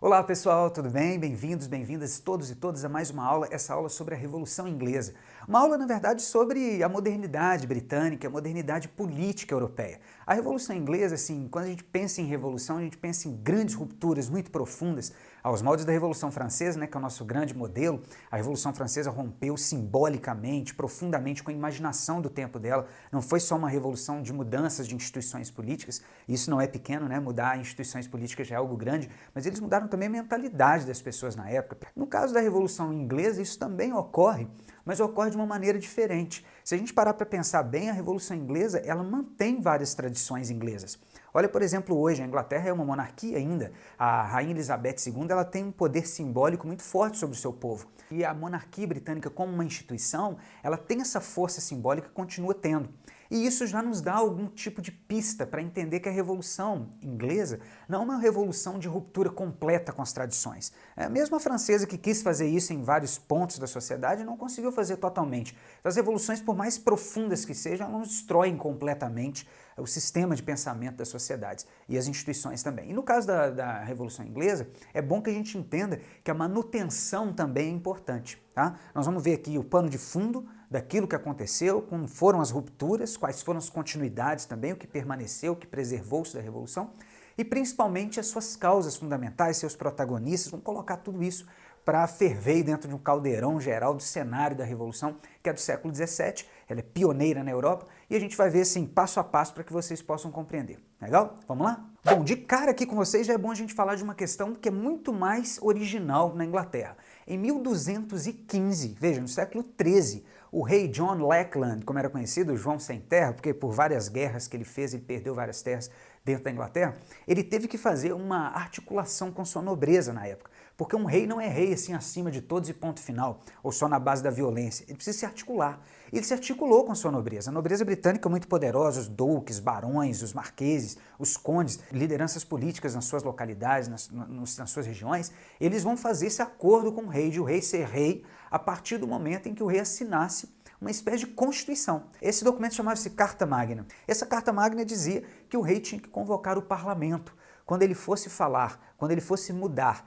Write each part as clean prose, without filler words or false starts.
Olá pessoal, tudo bem? Bem-vindos, bem-vindas todos e todas a mais uma aula, essa aula sobre a Revolução Inglesa. Uma aula, na verdade, sobre a modernidade britânica, a modernidade política europeia. A Revolução Inglesa, assim, quando a gente pensa em revolução, a gente pensa em grandes rupturas muito profundas, aos moldes da Revolução Francesa, né, que é o nosso grande modelo. A Revolução Francesa rompeu simbolicamente, profundamente com a imaginação do tempo dela. Não foi só uma revolução de mudanças de instituições políticas, isso não é pequeno, né? Mudar instituições políticas já é algo grande, mas eles mudaram também a mentalidade das pessoas na época. No caso da Revolução Inglesa, isso também ocorre, mas ocorre de uma maneira diferente. Se a gente parar para pensar bem, a Revolução Inglesa, ela mantém várias tradições inglesas. Olha, por exemplo, hoje a Inglaterra é uma monarquia ainda. A Rainha Elizabeth II ela tem um poder simbólico muito forte sobre o seu povo. E a monarquia britânica como uma instituição, ela tem essa força simbólica e continua tendo. E isso já nos dá algum tipo de pista para entender que a Revolução Inglesa não é uma revolução de ruptura completa com as tradições. Mesmo a francesa, que quis fazer isso em vários pontos da sociedade, não conseguiu fazer totalmente. As revoluções, por mais profundas que sejam, elas não destroem completamente o sistema de pensamento das sociedades e as instituições também. E no caso da Revolução Inglesa, é bom que a gente entenda que a manutenção também é importante. Tá? Nós vamos ver aqui o pano de fundo daquilo que aconteceu, como foram as rupturas, quais foram as continuidades também, o que permaneceu, o que preservou-se da Revolução, e principalmente as suas causas fundamentais, seus protagonistas. Vamos colocar tudo isso para ferver dentro de um caldeirão geral do cenário da Revolução, que é do século XVII, ela é pioneira na Europa, e a gente vai ver assim, passo a passo, para que vocês possam compreender. Legal? Vamos lá? Bom, de cara aqui com vocês já é bom a gente falar de uma questão que é muito mais original na Inglaterra. Em 1215, veja, no século XIII, o rei John Lackland, como era conhecido, João Sem Terra, porque por várias guerras que ele fez, ele perdeu várias terras dentro da Inglaterra, ele teve que fazer uma articulação com sua nobreza na época. Porque um rei não é rei assim acima de todos e ponto final, ou só na base da violência. Ele precisa se articular. Ele se articulou com sua nobreza. A nobreza britânica é muito poderosa, os duques, barões, os marqueses, os condes, lideranças políticas nas suas localidades, nas suas regiões, eles vão fazer esse acordo com o rei, de o rei ser rei a partir do momento em que o rei assinasse uma espécie de constituição. Esse documento chamava-se Carta Magna. Essa Carta Magna dizia que o rei tinha que convocar o parlamento quando ele fosse falar, quando ele fosse mudar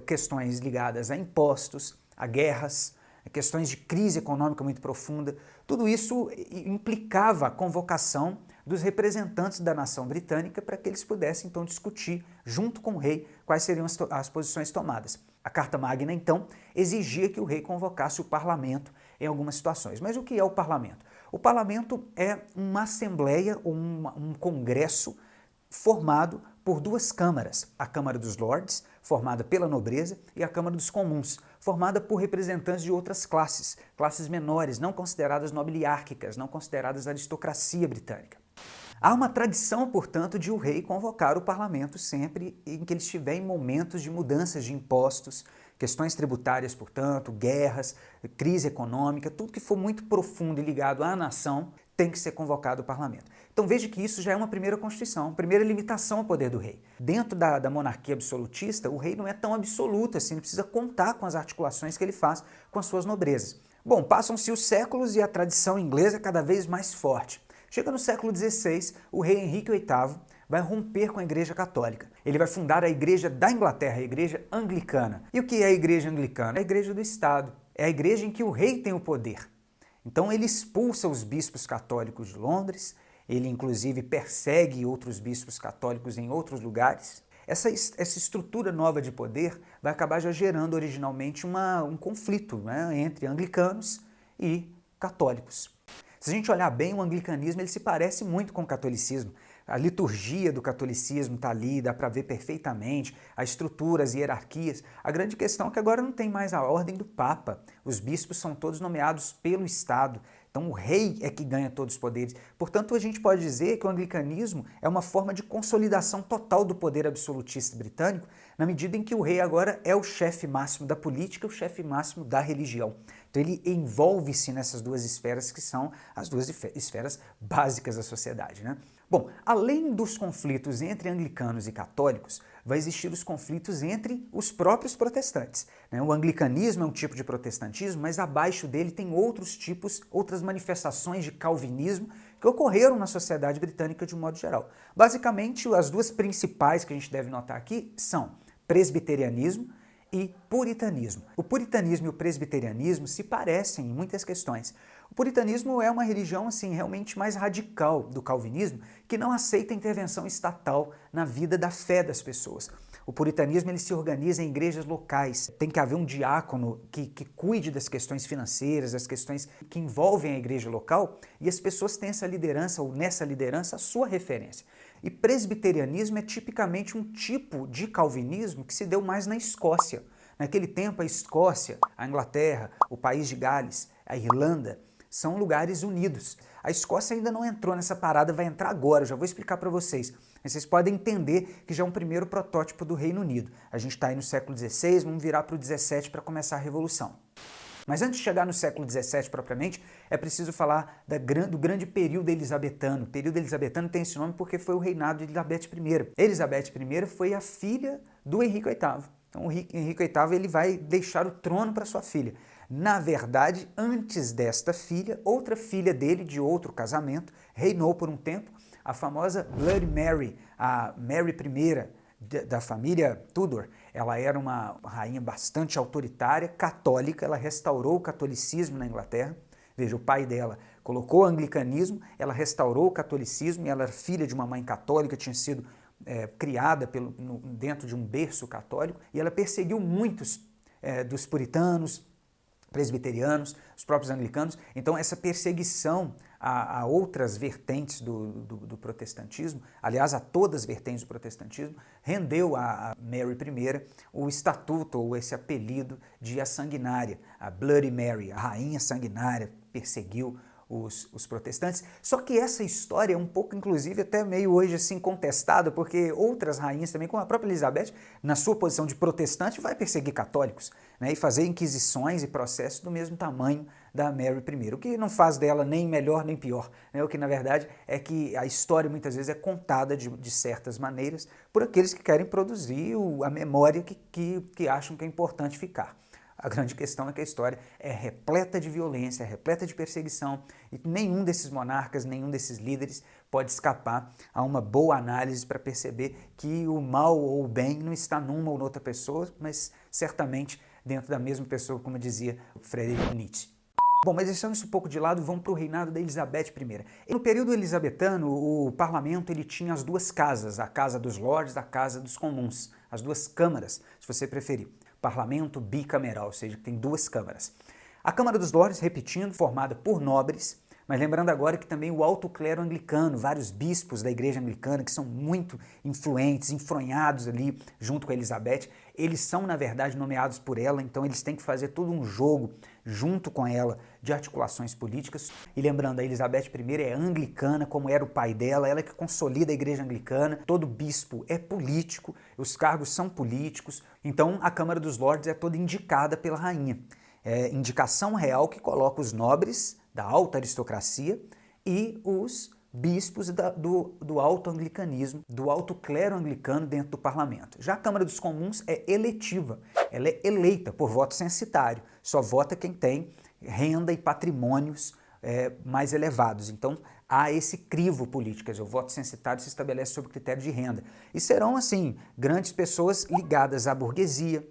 questões ligadas a impostos, a guerras, a questões de crise econômica muito profunda. Tudo isso implicava a convocação dos representantes da nação britânica para que eles pudessem então discutir, junto com o rei, quais seriam as posições tomadas. A Carta Magna, então, exigia que o rei convocasse o parlamento em algumas situações. Mas o que é o parlamento? O parlamento é uma assembleia ou um congresso formado por duas câmaras, a Câmara dos Lords, formada pela nobreza, e a Câmara dos Comuns, formada por representantes de outras classes, classes menores, não consideradas nobiliárquicas, não consideradas aristocracia britânica. Há uma tradição, portanto, de o rei convocar o parlamento sempre em que ele estiver em momentos de mudanças de impostos, questões tributárias, portanto, guerras, crise econômica, tudo que for muito profundo e ligado à nação tem que ser convocado o parlamento. Então veja que isso já é uma primeira constituição, primeira limitação ao poder do rei. Dentro da monarquia absolutista, o rei não é tão absoluto assim, ele precisa contar com as articulações que ele faz com as suas nobrezas. Bom, passam-se os séculos e a tradição inglesa é cada vez mais forte. Chega no século XVI, o rei Henrique VIII vai romper com a Igreja Católica. Ele vai fundar a Igreja da Inglaterra, a Igreja Anglicana. E o que é a Igreja Anglicana? É a Igreja do Estado. É a igreja em que o rei tem o poder. Então ele expulsa os bispos católicos de Londres, ele inclusive persegue outros bispos católicos em outros lugares. Essa estrutura nova de poder vai acabar já gerando originalmente um conflito, né, entre anglicanos e católicos. Se a gente olhar bem, o anglicanismo ele se parece muito com o catolicismo. A liturgia do catolicismo está ali, dá para ver perfeitamente, a estrutura, as hierarquias. A grande questão é que agora não tem mais a ordem do Papa. Os bispos são todos nomeados pelo Estado. Então o rei é que ganha todos os poderes. Portanto, a gente pode dizer que o anglicanismo é uma forma de consolidação total do poder absolutista britânico, na medida em que o rei agora é o chefe máximo da política, o chefe máximo da religião. Então ele envolve-se nessas duas esferas que são as duas esferas básicas da sociedade, né? Bom, além dos conflitos entre anglicanos e católicos, vai existir os conflitos entre os próprios protestantes. O anglicanismo é um tipo de protestantismo, mas abaixo dele tem outros tipos, outras manifestações de calvinismo que ocorreram na sociedade britânica de um modo geral. Basicamente, as duas principais que a gente deve notar aqui são presbiterianismo e puritanismo. O puritanismo e o presbiterianismo se parecem em muitas questões. O puritanismo é uma religião assim realmente mais radical do calvinismo, que não aceita intervenção estatal na vida da fé das pessoas. O puritanismo ele se organiza em igrejas locais. Tem que haver um diácono que cuide das questões financeiras, das questões que envolvem a igreja local, e as pessoas têm essa liderança, ou nessa liderança, a sua referência. E presbiterianismo é tipicamente um tipo de calvinismo que se deu mais na Escócia. Naquele tempo, a Escócia, a Inglaterra, o país de Gales, a Irlanda, são lugares unidos. A Escócia ainda não entrou nessa parada, vai entrar agora, eu já vou explicar para vocês. Mas vocês podem entender que já é um primeiro protótipo do Reino Unido. A gente está aí no século XVI, vamos virar para o XVII para começar a Revolução. Mas antes de chegar no século XVII propriamente, é preciso falar do grande período elisabetano. O período elisabetano tem esse nome porque foi o reinado de Elizabeth I. Elizabeth I foi a filha do Henrique VIII. Então o Henrique VIII ele vai deixar o trono para sua filha. Na verdade, antes desta filha, outra filha dele, de outro casamento, reinou por um tempo, a famosa Bloody Mary, a Mary I, da família Tudor. Ela era uma rainha bastante autoritária, católica, ela restaurou o catolicismo na Inglaterra. Veja, o pai dela colocou o anglicanismo, ela restaurou o catolicismo, e ela era filha de uma mãe católica, tinha sido criada dentro de um berço católico, e ela perseguiu muitos dos puritanos, presbiterianos, os próprios anglicanos. Então essa perseguição a outras vertentes do protestantismo, aliás a todas as vertentes do protestantismo, rendeu a Mary I o estatuto ou esse apelido de a sanguinária, a Bloody Mary, a rainha sanguinária, perseguiu os protestantes. Só que essa história é um pouco, inclusive, até meio hoje assim contestada, porque outras rainhas também, como a própria Elizabeth, na sua posição de protestante, vai perseguir católicos, né, e fazer inquisições e processos do mesmo tamanho da Mary I, o que não faz dela nem melhor nem pior, né, o que na verdade é que a história muitas vezes é contada de certas maneiras por aqueles que querem produzir a memória que acham que é importante ficar. A grande questão é que a história é repleta de violência, é repleta de perseguição, e nenhum desses monarcas, nenhum desses líderes pode escapar a uma boa análise para perceber que o mal ou o bem não está numa ou noutra pessoa, mas certamente dentro da mesma pessoa, como dizia Friedrich Nietzsche. Bom, mas deixando isso um pouco de lado, vamos para o reinado da Elizabeth I. E no período elisabetano, o parlamento ele tinha as duas casas, a Casa dos Lordes, a Casa dos Comuns, as duas câmaras, se você preferir. Parlamento bicameral, ou seja, tem duas câmaras. A Câmara dos Lordes, repetindo, formada por nobres, mas lembrando agora que também o alto clero anglicano, vários bispos da igreja anglicana que são muito influentes, enfronhados ali junto com a Elizabeth, eles são na verdade nomeados por ela, então eles têm que fazer todo um jogo junto com ela de articulações políticas. E lembrando, a Elizabeth I é anglicana, como era o pai dela, ela que consolida a igreja anglicana, todo bispo é político, os cargos são políticos, então a Câmara dos Lordes é toda indicada pela rainha. É indicação real que coloca os nobres da alta aristocracia e os bispos do alto anglicanismo, do alto clero anglicano dentro do parlamento. Já a Câmara dos Comuns é eletiva, ela é eleita por voto censitário, só vota quem tem renda e patrimônios mais elevados. Então há esse crivo político, quer dizer, o voto censitário se estabelece sob critério de renda. E serão, assim, grandes pessoas ligadas à burguesia,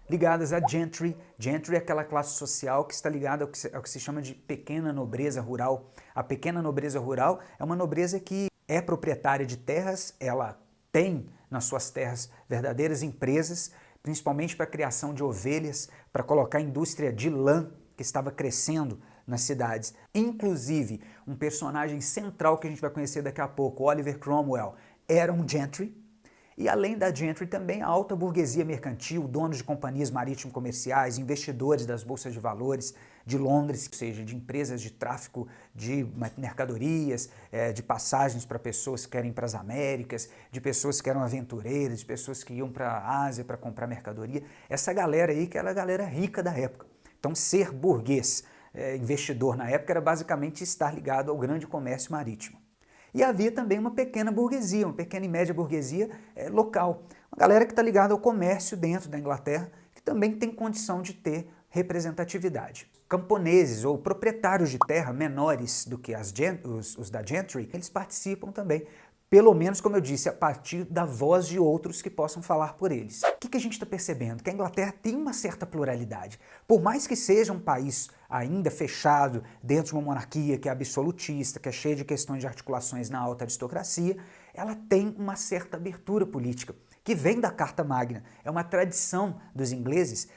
ligadas à gentry. Gentry é aquela classe social que está ligada ao que se chama de pequena nobreza rural. A pequena nobreza rural é uma nobreza que é proprietária de terras, ela tem nas suas terras verdadeiras empresas, principalmente para a criação de ovelhas, para colocar a indústria de lã que estava crescendo nas cidades. Inclusive, um personagem central que a gente vai conhecer daqui a pouco, Oliver Cromwell, era um gentry. E além da gentry também a alta burguesia mercantil, donos de companhias marítimo-comerciais, investidores das bolsas de valores de Londres, ou seja, de empresas de tráfico de mercadorias, de passagens para pessoas que querem ir para as Américas, de pessoas que eram aventureiras, de pessoas que iam para a Ásia para comprar mercadoria. Essa galera aí que era a galera rica da época. Então ser burguês, investidor na época, era basicamente estar ligado ao grande comércio marítimo. E havia também uma pequena burguesia, uma pequena e média burguesia local. Uma galera que está ligada ao comércio dentro da Inglaterra, que também tem condição de ter representatividade. Camponeses ou proprietários de terra menores do que os da gentry, eles participam também Pelo menos, como eu disse, a partir da voz de outros que possam falar por eles. O que a gente está percebendo? Que a Inglaterra tem uma certa pluralidade. Por mais que seja um país ainda fechado dentro de uma monarquia que é absolutista, que é cheia de questões de articulações na alta aristocracia, ela tem uma certa abertura política, que vem da Carta Magna. É uma tradição dos ingleses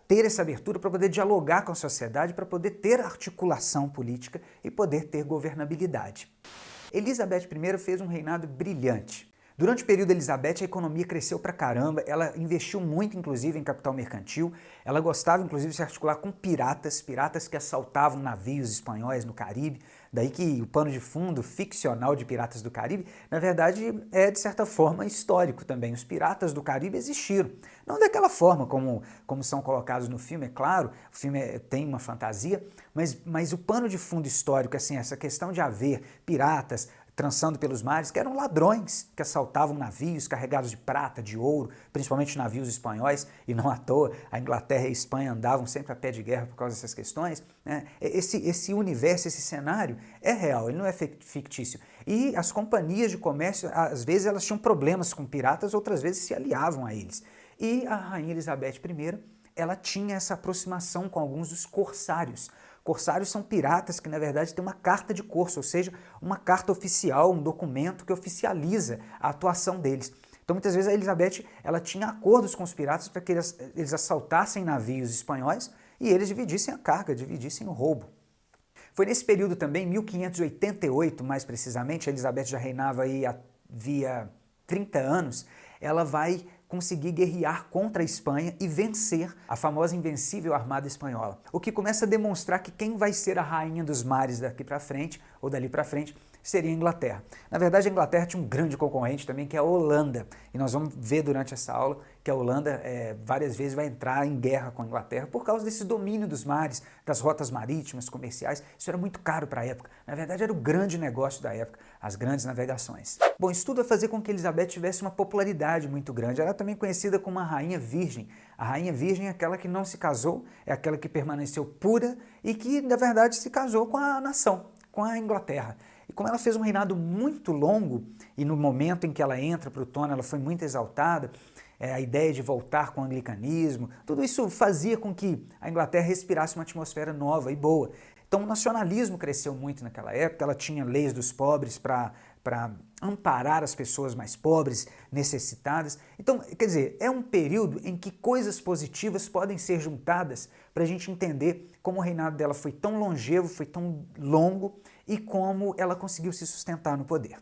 ter essa abertura para poder dialogar com a sociedade, para poder ter articulação política e poder ter governabilidade. Elizabeth I fez um reinado brilhante. Durante o período Elizabeth, a economia cresceu pra caramba, ela investiu muito, inclusive, em capital mercantil, ela gostava, inclusive, de se articular com piratas que assaltavam navios espanhóis no Caribe, daí que o pano de fundo ficcional de Piratas do Caribe, na verdade, é, de certa forma, histórico também. Os piratas do Caribe existiram. Não daquela forma como são colocados no filme, é claro, o filme tem uma fantasia, mas o pano de fundo histórico, assim, essa questão de haver piratas trançando pelos mares, que eram ladrões que assaltavam navios carregados de prata, de ouro, principalmente navios espanhóis, e não à toa, a Inglaterra e a Espanha andavam sempre a pé de guerra por causa dessas questões, né? Esse universo, esse cenário é real, ele não é fictício. E as companhias de comércio, às vezes elas tinham problemas com piratas, outras vezes se aliavam a eles. E a rainha Elizabeth I, ela tinha essa aproximação com alguns dos corsários. Corsários são piratas que, na verdade, têm uma carta de corso, ou seja, uma carta oficial, um documento que oficializa a atuação deles. Então, muitas vezes, a Elizabeth ela tinha acordos com os piratas para que eles assaltassem navios espanhóis e eles dividissem a carga, dividissem o roubo. Foi nesse período também, 1588, mais precisamente, a Elizabeth já reinava aí havia 30 anos, ela vai conseguir guerrear contra a Espanha e vencer a famosa invencível Armada Espanhola. O que começa a demonstrar que quem vai ser a rainha dos mares daqui para frente, ou dali para frente, seria a Inglaterra. Na verdade, a Inglaterra tinha um grande concorrente também, que é a Holanda. E nós vamos ver durante essa aula que a Holanda várias vezes vai entrar em guerra com a Inglaterra por causa desse domínio dos mares, das rotas marítimas, comerciais. Isso era muito caro para a época. Na verdade, era o grande negócio da época, as grandes navegações. Bom, isso tudo vai fazer com que Elizabeth tivesse uma popularidade muito grande. Ela é também conhecida como a Rainha Virgem. A Rainha Virgem é aquela que não se casou, é aquela que permaneceu pura e que, na verdade, se casou com a nação, com a Inglaterra. E como ela fez um reinado muito longo, e no momento em que ela entra para o trono, ela foi muito exaltada, a ideia de voltar com o anglicanismo, tudo isso fazia com que a Inglaterra respirasse uma atmosfera nova e boa. Então o nacionalismo cresceu muito naquela época, ela tinha leis dos pobres para amparar as pessoas mais pobres, necessitadas. Então, quer dizer, é um período em que coisas positivas podem ser juntadas para a gente entender como o reinado dela foi tão longevo, foi tão longo e como ela conseguiu se sustentar no poder.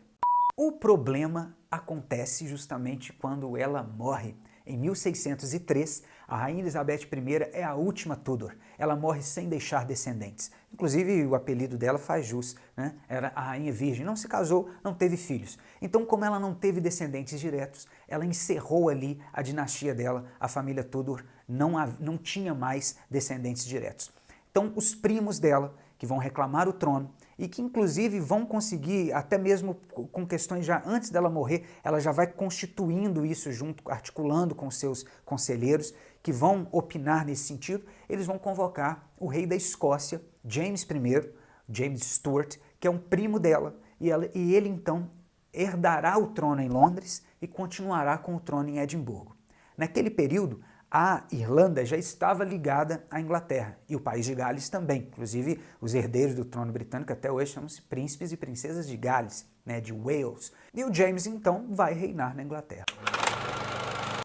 O problema acontece justamente quando ela morre. Em 1603, a Rainha Elizabeth I é a última Tudor. Ela morre sem deixar descendentes. Inclusive, o apelido dela faz jus, né? Era a Rainha Virgem. Não se casou, não teve filhos. Então, como ela não teve descendentes diretos, ela encerrou ali a dinastia dela, a família Tudor não tinha mais descendentes diretos. Então, os primos dela, que vão reclamar o trono, e que inclusive vão conseguir, até mesmo com questões já antes dela morrer, ela já vai constituindo isso junto, articulando com seus conselheiros, que vão opinar nesse sentido, eles vão convocar o rei da Escócia, James I, James Stuart, que é um primo dela, e ele então herdará o trono em Londres e continuará com o trono em Edimburgo. Naquele período, a Irlanda já estava ligada à Inglaterra e o país de Gales também. Inclusive, os herdeiros do trono britânico até hoje chamam-se príncipes e princesas de Gales, né, de Wales. E o James, então, vai reinar na Inglaterra.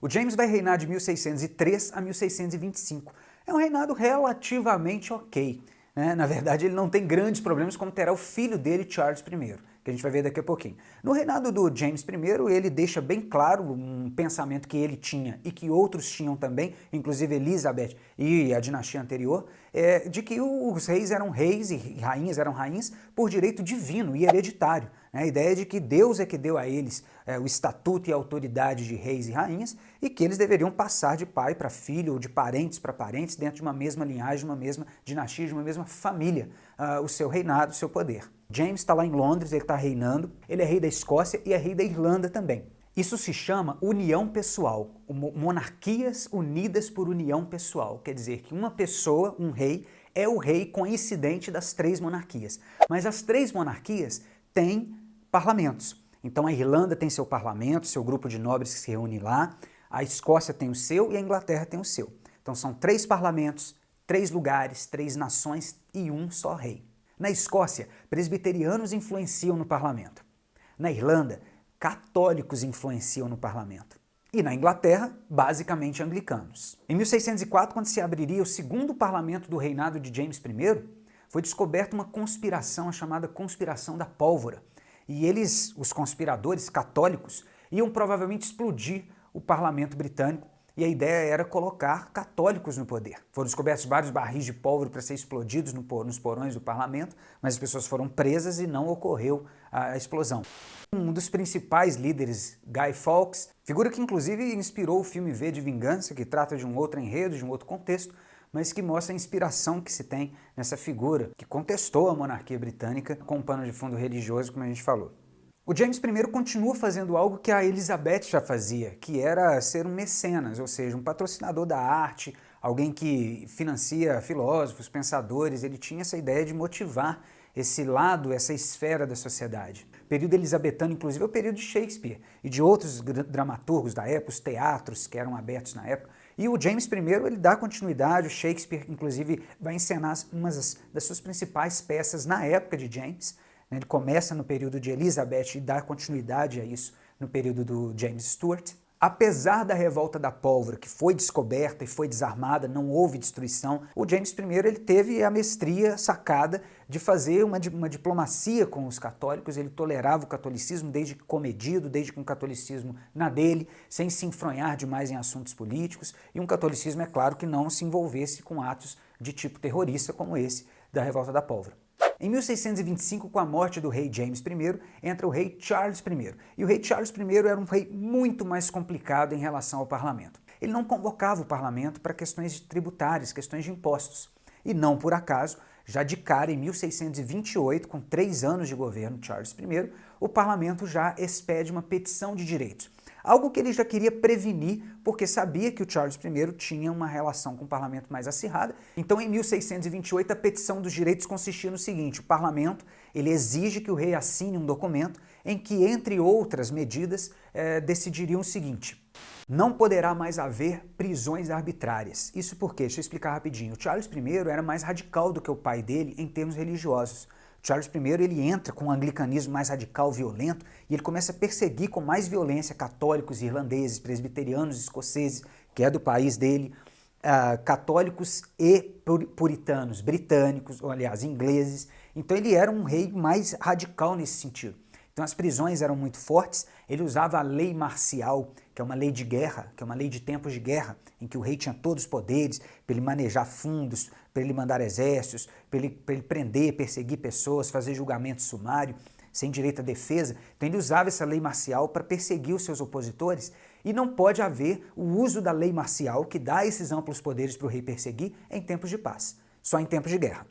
O James vai reinar de 1603 a 1625. É um reinado relativamente ok. Né? Na verdade, ele não tem grandes problemas como terá o filho dele, Charles I, que a gente vai ver daqui a pouquinho. No reinado do James I, ele deixa bem claro um pensamento que ele tinha e que outros tinham também, inclusive Elizabeth e a dinastia anterior, de que os reis eram reis e rainhas eram rainhas por direito divino e hereditário. A ideia de que Deus é que deu a eles o estatuto e a autoridade de reis e rainhas e que eles deveriam passar de pai para filho ou de parentes para parentes dentro de uma mesma linhagem, de uma mesma dinastia, de uma mesma família, o seu reinado, o seu poder. James está lá em Londres, ele está reinando, ele é rei da Escócia e é rei da Irlanda também. Isso se chama união pessoal, monarquias unidas por união pessoal. Quer dizer que uma pessoa, um rei, é o rei coincidente das três monarquias. Mas as três monarquias têm parlamentos. Então a Irlanda tem seu parlamento, seu grupo de nobres que se reúne lá, a Escócia tem o seu e a Inglaterra tem o seu. Então são 3 parlamentos, 3 lugares, 3 nações e um só rei. Na Escócia, presbiterianos influenciam no parlamento. Na Irlanda, católicos influenciam no parlamento. E na Inglaterra, basicamente anglicanos. Em 1604, quando se abriria o segundo parlamento do reinado de James I, foi descoberta uma conspiração, a chamada Conspiração da Pólvora. E eles, os conspiradores católicos, iam provavelmente explodir o parlamento britânico, e a ideia era colocar católicos no poder. Foram descobertos vários barris de pólvora para ser explodidos nos porões do parlamento, mas as pessoas foram presas e não ocorreu a explosão. Um dos principais líderes, Guy Fawkes, figura que inclusive inspirou o filme V de Vingança, que trata de um outro enredo, de um outro contexto, mas que mostra a inspiração que se tem nessa figura que contestou a monarquia britânica com um pano de fundo religioso, como a gente falou. O James I continua fazendo algo que a Elizabeth já fazia, que era ser um mecenas, ou seja, um patrocinador da arte, alguém que financia filósofos, pensadores. Ele tinha essa ideia de motivar esse lado, essa esfera da sociedade. O período elizabetano, inclusive, é o período de Shakespeare e de outros dramaturgos da época, os teatros que eram abertos na época. E o James I, ele dá continuidade, o Shakespeare, inclusive, vai encenar uma das suas principais peças na época de James. Ele começa no período de Elizabeth e dá continuidade a isso no período do James Stuart. Apesar da revolta da pólvora, que foi descoberta e foi desarmada, não houve destruição, o James I ele teve a mestria sacada de fazer uma diplomacia com os católicos. Ele tolerava o catolicismo desde que comedido, desde que um catolicismo na dele, sem se enfronhar demais em assuntos políticos, e um catolicismo, é claro, que não se envolvesse com atos de tipo terrorista como esse da revolta da pólvora. Em 1625, com a morte do rei James I, entra o rei Charles I. E o rei Charles I era um rei muito mais complicado em relação ao parlamento. Ele não convocava o parlamento para questões tributárias, questões de impostos. E não por acaso, já de cara em 1628, com 3 anos de governo de Charles I, o parlamento já expede uma petição de direitos. Algo que ele já queria prevenir, porque sabia que o Charles I tinha uma relação com o parlamento mais acirrada. Então, em 1628, a petição dos direitos consistia no seguinte: o parlamento ele exige que o rei assine um documento em que, entre outras medidas, decidiriam o seguinte: não poderá mais haver prisões arbitrárias. Isso porque, deixa eu explicar rapidinho, o Charles I era mais radical do que o pai dele em termos religiosos. Charles I ele entra com um anglicanismo mais radical, violento, e ele começa a perseguir com mais violência católicos irlandeses, presbiterianos escoceses, que é do país dele, católicos e puritanos, britânicos, ou aliás, ingleses. Então ele era um rei mais radical nesse sentido. Então as prisões eram muito fortes, ele usava a lei marcial, que é uma lei de guerra, que é uma lei de tempos de guerra, em que o rei tinha todos os poderes para ele manejar fundos, para ele mandar exércitos, para ele prender, perseguir pessoas, fazer julgamento sumário, sem direito à defesa. Então ele usava essa lei marcial para perseguir os seus opositores, e não pode haver o uso da lei marcial que dá esses amplos poderes para o rei perseguir em tempos de paz, só em tempos de guerra.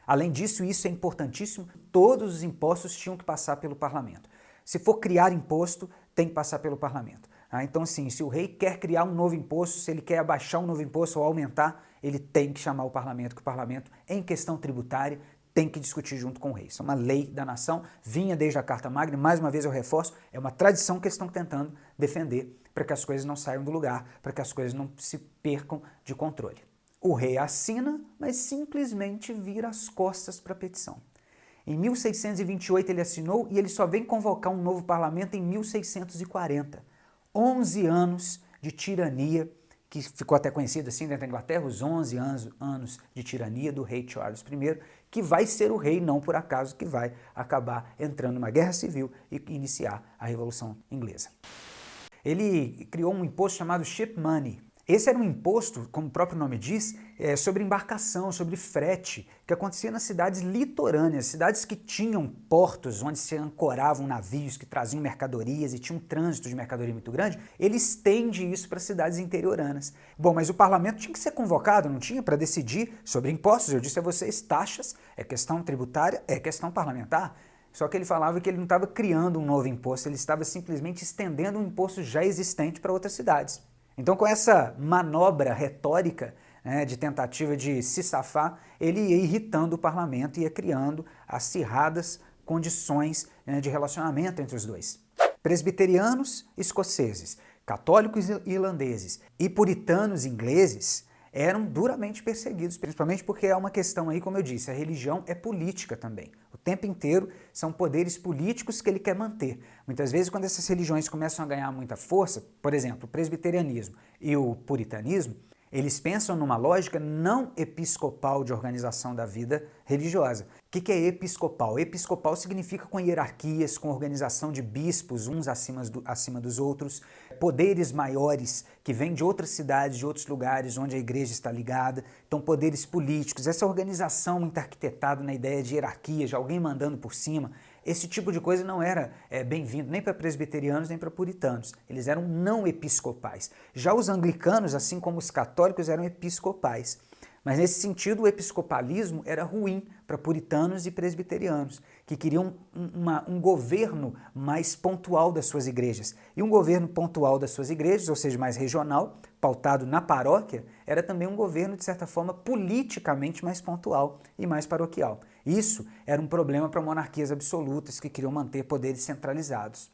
Além disso, isso é importantíssimo, todos os impostos tinham que passar pelo parlamento. Se for criar imposto, tem que passar pelo parlamento. Então, assim, se o rei quer criar um novo imposto, se ele quer abaixar um novo imposto ou aumentar, ele tem que chamar o parlamento, que o parlamento, em questão tributária, tem que discutir junto com o rei. Isso é uma lei da nação, vinha desde a Carta Magna, mais uma vez eu reforço, é uma tradição que eles estão tentando defender para que as coisas não saiam do lugar, para que as coisas não se percam de controle. O rei assina, mas simplesmente vira as costas para a petição. Em 1628 ele assinou e ele só vem convocar um novo parlamento em 1640. 11 anos de tirania, que ficou até conhecido assim dentro da Inglaterra, os 11 anos de tirania do rei Charles I, que vai ser o rei, não por acaso, que vai acabar entrando numa guerra civil e iniciar a Revolução Inglesa. Ele criou um imposto chamado Ship Money. Esse era um imposto, como o próprio nome diz, sobre embarcação, sobre frete, que acontecia nas cidades litorâneas, cidades que tinham portos onde se ancoravam navios que traziam mercadorias e tinha um trânsito de mercadoria muito grande. Ele estende isso para cidades interioranas. Bom, mas o parlamento tinha que ser convocado, não tinha, para decidir sobre impostos. Eu disse a vocês, taxas é questão tributária, é questão parlamentar. Só que ele falava que ele não estava criando um novo imposto, ele estava simplesmente estendendo um imposto já existente para outras cidades. Então, com essa manobra retórica, de tentativa de se safar, ele ia irritando o parlamento e ia criando acirradas condições de relacionamento entre os dois. Presbiterianos escoceses, católicos irlandeses e puritanos ingleses eram duramente perseguidos, principalmente porque é uma questão aí, como eu disse, a religião é política também. O tempo inteiro são poderes políticos que ele quer manter. Muitas vezes, quando essas religiões começam a ganhar muita força, por exemplo, o presbiterianismo e o puritanismo, eles pensam numa lógica não episcopal de organização da vida religiosa. O que é episcopal? Episcopal significa com hierarquias, com organização de bispos, uns acima dos outros, poderes maiores que vêm de outras cidades, de outros lugares onde a igreja está ligada, então poderes políticos, essa organização muito arquitetada na ideia de hierarquia, de alguém mandando por cima. Esse tipo de coisa não era bem-vindo nem para presbiterianos nem para puritanos. Eles eram não episcopais. Já os anglicanos, assim como os católicos, eram episcopais. Mas nesse sentido, o episcopalismo era ruim para puritanos e presbiterianos, que queriam um governo mais pontual das suas igrejas. E um governo pontual das suas igrejas, ou seja, mais regional, pautado na paróquia, era também um governo, de certa forma, politicamente mais pontual e mais paroquial. Isso era um problema para monarquias absolutas que queriam manter poderes centralizados.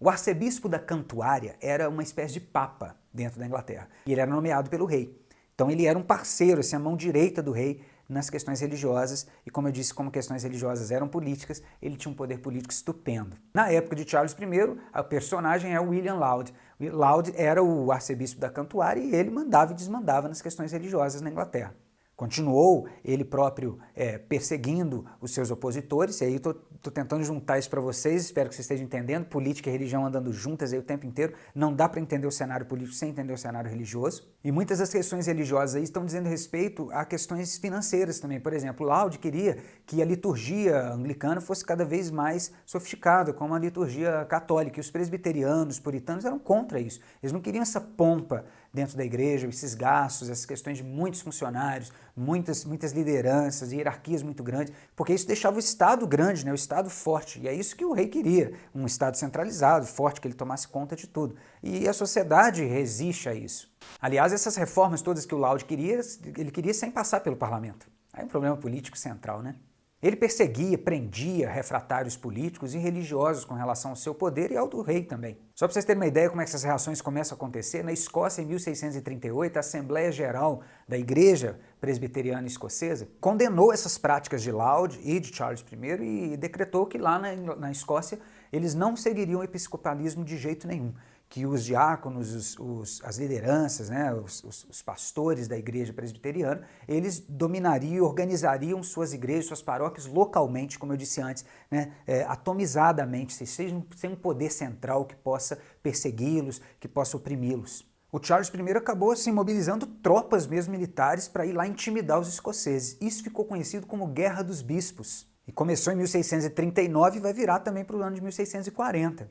O arcebispo da Cantuária era uma espécie de papa dentro da Inglaterra, e ele era nomeado pelo rei. Então ele era um parceiro, assim, a mão direita do rei nas questões religiosas, e como eu disse, como questões religiosas eram políticas, ele tinha um poder político estupendo. Na época de Charles I, a personagem é William Laud. Laud era o arcebispo da Cantuária e ele mandava e desmandava nas questões religiosas na Inglaterra. Continuou ele próprio perseguindo os seus opositores, e aí estou tentando juntar isso para vocês, espero que vocês estejam entendendo, política e religião andando juntas aí o tempo inteiro, não dá para entender o cenário político sem entender o cenário religioso. E muitas das questões religiosas aí estão dizendo respeito a questões financeiras também. Por exemplo, Laud queria que a liturgia anglicana fosse cada vez mais sofisticada, como a liturgia católica, e os presbiterianos, os puritanos eram contra isso. Eles não queriam essa pompa dentro da igreja, esses gastos, essas questões de muitos funcionários, muitas lideranças, hierarquias muito grandes, porque isso deixava o Estado grande, né? O Estado forte, e é isso que o rei queria, um Estado centralizado, forte, que ele tomasse conta de tudo. E a sociedade resiste a isso. Aliás, essas reformas todas que o Laud queria, ele queria sem passar pelo parlamento. Aí é um problema político central, né? Ele perseguia, prendia refratários políticos e religiosos com relação ao seu poder e ao do rei também. Só para vocês terem uma ideia como é que essas reações começam a acontecer, na Escócia, em 1638, a Assembleia Geral da Igreja Presbiteriana Escocesa condenou essas práticas de Laud e de Charles I e decretou que lá na Escócia eles não seguiriam o episcopalismo de jeito nenhum, que os diáconos, as lideranças, né, os pastores da igreja presbiteriana, eles dominariam e organizariam suas igrejas, suas paróquias localmente, como eu disse antes, né, atomizadamente, sem um poder central que possa persegui-los, que possa oprimi-los. O Charles I acabou assim, mobilizando tropas mesmo militares para ir lá intimidar os escoceses. Isso ficou conhecido como Guerra dos Bispos. E começou em 1639 e vai virar também para o ano de 1640.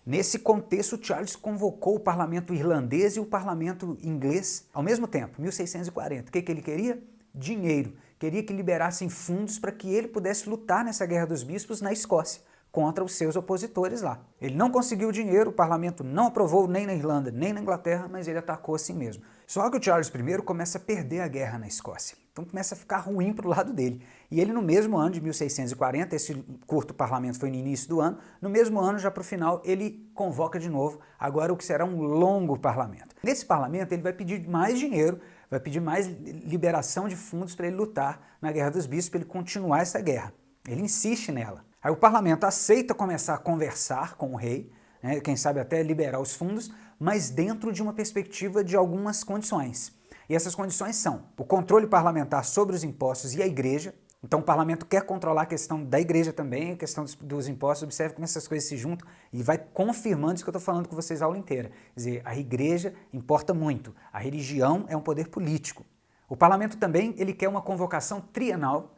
Nesse contexto, Charles convocou o parlamento irlandês e o parlamento inglês ao mesmo tempo, 1640. O que ele queria? Dinheiro. Queria que liberassem fundos para que ele pudesse lutar nessa Guerra dos Bispos na Escócia, contra os seus opositores lá. Ele não conseguiu dinheiro, o parlamento não aprovou nem na Irlanda, nem na Inglaterra, mas ele atacou assim mesmo. Só que o Charles I começa a perder a guerra na Escócia. Então começa a ficar ruim para o lado dele. E ele no mesmo ano de 1640, esse curto parlamento foi no início do ano, no mesmo ano, já para o final, ele convoca de novo, agora o que será um longo parlamento. Nesse parlamento ele vai pedir mais dinheiro, vai pedir mais liberação de fundos para ele lutar na Guerra dos Bispos, para ele continuar essa guerra. Ele insiste nela. Aí o parlamento aceita começar a conversar com o rei, né, quem sabe até liberar os fundos, mas dentro de uma perspectiva de algumas condições. E essas condições são o controle parlamentar sobre os impostos e a igreja. Então o parlamento quer controlar a questão da igreja também, a questão dos impostos. Observe como essas coisas se juntam e vai confirmando isso que eu estou falando com vocês a aula inteira. Quer dizer, a igreja importa muito, a religião é um poder político. O parlamento também ele quer uma convocação trienal,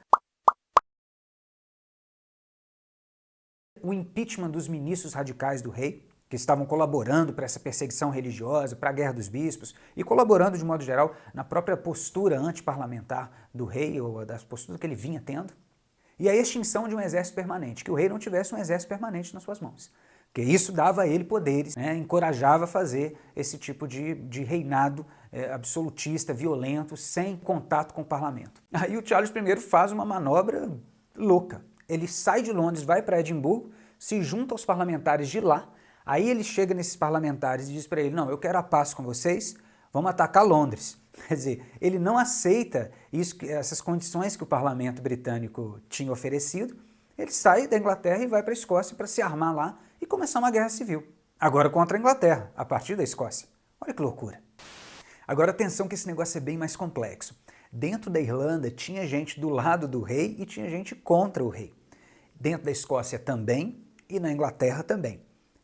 o impeachment dos ministros radicais do rei, que estavam colaborando para essa perseguição religiosa, para a Guerra dos Bispos, e colaborando, de modo geral, na própria postura antiparlamentar do rei, ou das posturas que ele vinha tendo, e a extinção de um exército permanente, que o rei não tivesse um exército permanente nas suas mãos. Porque isso dava a ele poderes, né, encorajava a fazer esse tipo de reinado absolutista, violento, sem contato com o parlamento. Aí o Charles I faz uma manobra louca. Ele sai de Londres, vai para Edimburgo, se junta aos parlamentares de lá, Aí ele chega nesses parlamentares e diz para ele, não, eu quero a paz com vocês, vamos atacar Londres. Quer dizer, ele não aceita essas condições que o parlamento britânico tinha oferecido, ele sai da Inglaterra e vai para a Escócia para se armar lá e começar uma guerra civil. Agora contra a Inglaterra, a partir da Escócia. Olha que loucura. Agora atenção que esse negócio é bem mais complexo. Dentro da Irlanda tinha gente do lado do rei e tinha gente contra o rei. Dentro da Escócia também e na Inglaterra também.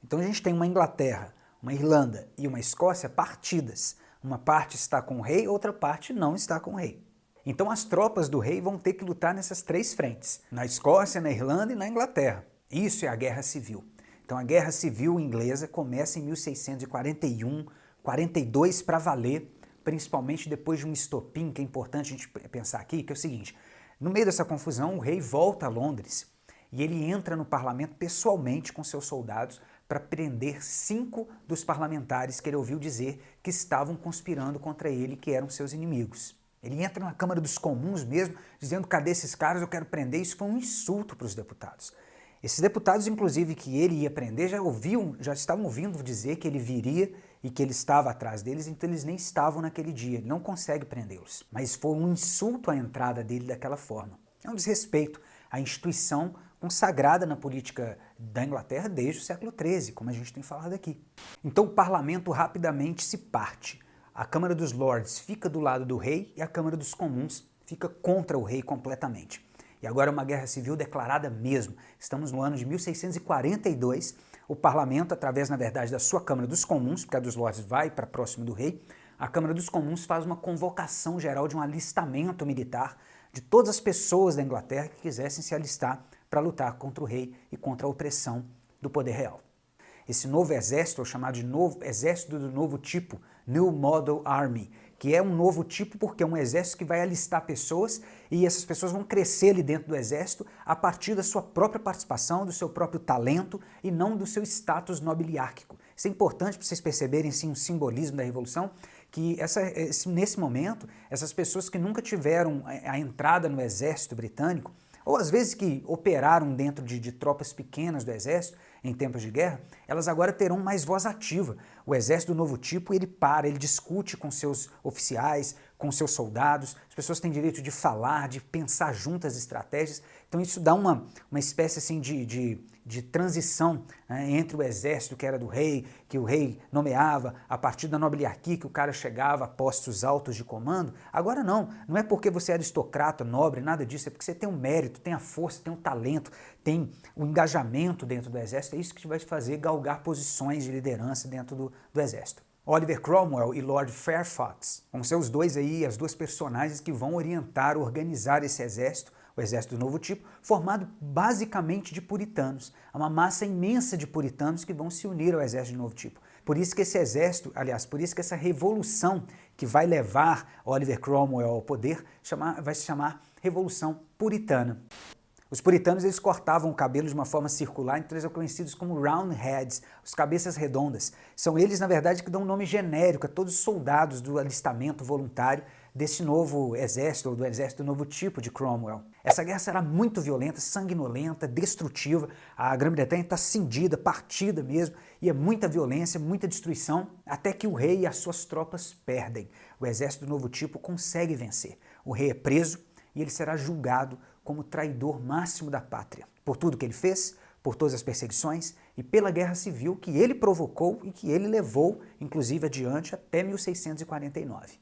Então a gente tem uma Inglaterra, uma Irlanda e uma Escócia partidas. Uma parte está com o rei, outra parte não está com o rei. Então as tropas do rei vão ter que lutar nessas três frentes, na Escócia, na Irlanda e na Inglaterra. Isso é a Guerra Civil. Então a Guerra Civil inglesa começa em 1641, 42 para valer, principalmente depois de um estopim, que é importante a gente pensar aqui, que é o seguinte, no meio dessa confusão o rei volta a Londres e ele entra no parlamento pessoalmente com seus soldados para prender 5 dos parlamentares que ele ouviu dizer que estavam conspirando contra ele, que eram seus inimigos. Ele entra na Câmara dos Comuns mesmo, dizendo, cadê esses caras, eu quero prender. Isso foi um insulto para os deputados. Esses deputados, inclusive, que ele ia prender, já estavam ouvindo dizer que ele viria e que ele estava atrás deles, então eles nem estavam naquele dia, ele não consegue prendê-los. Mas foi um insulto à entrada dele daquela forma. É um desrespeito à instituição consagrada na política da Inglaterra desde o século XIII, como a gente tem falado aqui. Então o parlamento rapidamente se parte. A Câmara dos Lords fica do lado do rei e a Câmara dos Comuns fica contra o rei completamente. E agora é uma guerra civil declarada mesmo. Estamos no ano de 1642, o parlamento, através, na verdade, da sua Câmara dos Comuns, porque a dos Lords vai para próximo do rei, a Câmara dos Comuns faz uma convocação geral de um alistamento militar de todas as pessoas da Inglaterra que quisessem se alistar para lutar contra o rei e contra a opressão do poder real. Esse novo exército, é chamado de exército do novo tipo, New Model Army, que é um novo tipo porque é um exército que vai alistar pessoas e essas pessoas vão crescer ali dentro do exército a partir da sua própria participação, do seu próprio talento e não do seu status nobiliárquico. Isso é importante para vocês perceberem sim, o simbolismo da Revolução, que nesse momento, essas pessoas que nunca tiveram a entrada no exército britânico, ou às vezes que operaram dentro de tropas pequenas do exército em tempos de guerra, elas agora terão mais voz ativa. O exército do novo tipo, ele discute com seus oficiais, com seus soldados, as pessoas têm direito de falar, de pensar juntas estratégias, então isso dá uma espécie assim de transição, né, entre o exército que era do rei, que o rei nomeava, a partir da nobiliarquia que o cara chegava a postos altos de comando. Agora não é porque você é aristocrata, nobre, nada disso, é porque você tem um mérito, tem a força, tem o talento, tem o engajamento dentro do exército, é isso que te vai te fazer galgar posições de liderança dentro do exército. Oliver Cromwell e Lord Fairfax vão ser os dois aí, as duas personagens que vão orientar, organizar esse exército, o exército do novo tipo, formado basicamente de puritanos. Há uma massa imensa de puritanos que vão se unir ao exército do novo tipo. Por isso que esse exército, aliás, por isso que essa revolução que vai levar Oliver Cromwell ao poder vai se chamar Revolução Puritana. Os puritanos eles cortavam o cabelo de uma forma circular, então eles são conhecidos como Roundheads, os cabeças redondas. São eles, na verdade, que dão um nome genérico a todos os soldados do alistamento voluntário desse novo exército, ou do exército do novo tipo de Cromwell. Essa guerra será muito violenta, sanguinolenta, destrutiva. A Grã-Bretanha está cindida, partida mesmo, e é muita violência, muita destruição, até que o rei e as suas tropas perdem. O exército do novo tipo consegue vencer. O rei é preso e ele será julgado como traidor máximo da pátria, por tudo que ele fez, por todas as perseguições e pela guerra civil que ele provocou e que ele levou, inclusive, adiante até 1649.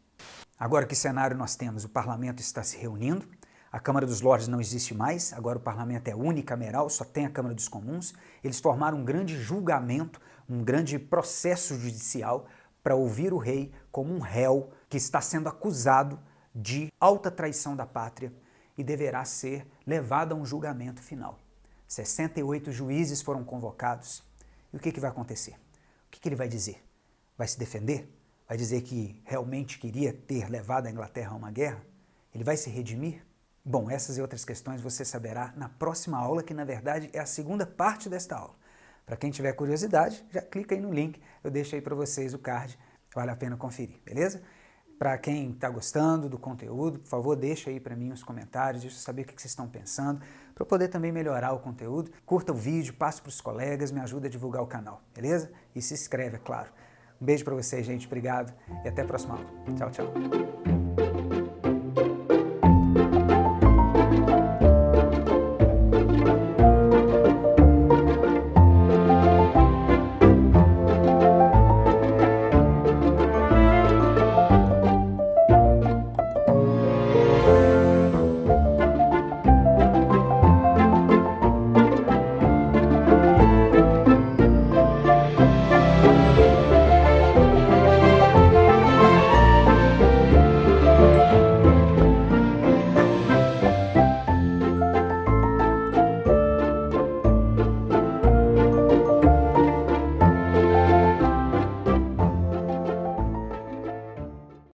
Agora que cenário nós temos? O parlamento está se reunindo, a Câmara dos Lordes não existe mais, agora o parlamento é unicameral, só tem a Câmara dos Comuns. Eles formaram um grande julgamento, um grande processo judicial para ouvir o rei como um réu que está sendo acusado de alta traição da pátria e deverá ser levado a um julgamento final. 68 juízes foram convocados. E o que vai acontecer? O que ele vai dizer? Vai se defender? Vai dizer que realmente queria ter levado a Inglaterra a uma guerra? Ele vai se redimir? Bom, essas e outras questões você saberá na próxima aula, que na verdade é a segunda parte desta aula. Para quem tiver curiosidade, já clica aí no link, eu deixo aí para vocês o card, vale a pena conferir, beleza? Para quem está gostando do conteúdo, por favor, deixa aí para mim os comentários, deixa eu saber o que vocês estão pensando, para eu poder também melhorar o conteúdo. Curta o vídeo, passe para os colegas, me ajuda a divulgar o canal, beleza? E se inscreve, é claro. Um beijo para vocês, gente. Obrigado e até a próxima aula. Tchau, tchau.